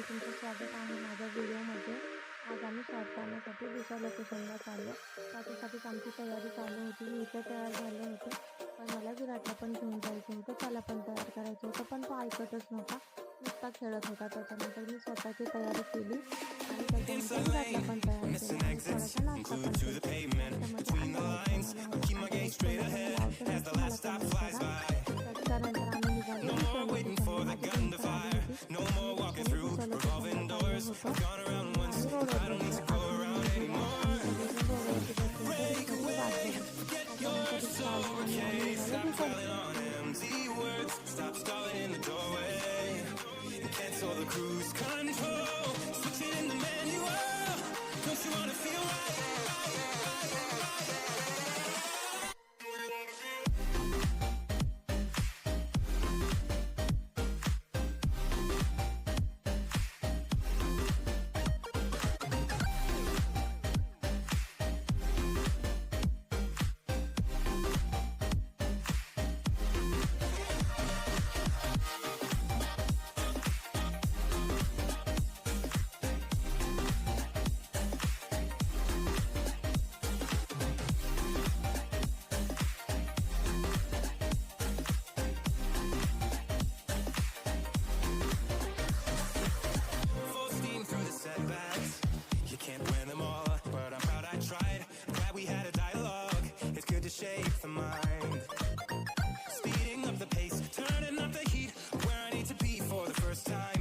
तुमचं स्वागत आहे माझ्या व्हिडिओमध्ये. आज आम्ही शॉर्ट काढण्यासाठी दुसऱ्या लोकेशनला चाललो. त्याच्यासाठीच आमची तयारी चालू होती. मी इथे तयार झाले होते, पण मला विराटला पण घेऊन जायचं होतं, त्याला पण तयार करायचं होतं, पण तो ऐकतच नव्हता, नुसता खेळत होता. त्याच्यानंतर मी स्वतःची तयारी केली आणि त्याच्यानंतर विराटला पण तयार केलं आणि थोडासा नाश्ता पण केला. त्याच्यामध्ये त्याच्यानंतर आम्ही निघालो दुसऱ्या लोकेशनला. माझी ट्रेन पण आली होती. No more walking through revolving doors. I've gone around once, I don't need to go around anymore. Break away, forget your sober case. Stop dwelling on empty words. Stop stalling in the doorway. Cancel the cruise control. Switch it in the manual. Don't you wanna feel right? Setbacks, you can't win them all, but I'm proud I tried. Glad we had a dialogue. It's good to shape the mind. Speeding up the pace, turning up the heat, where I need to be for the first time.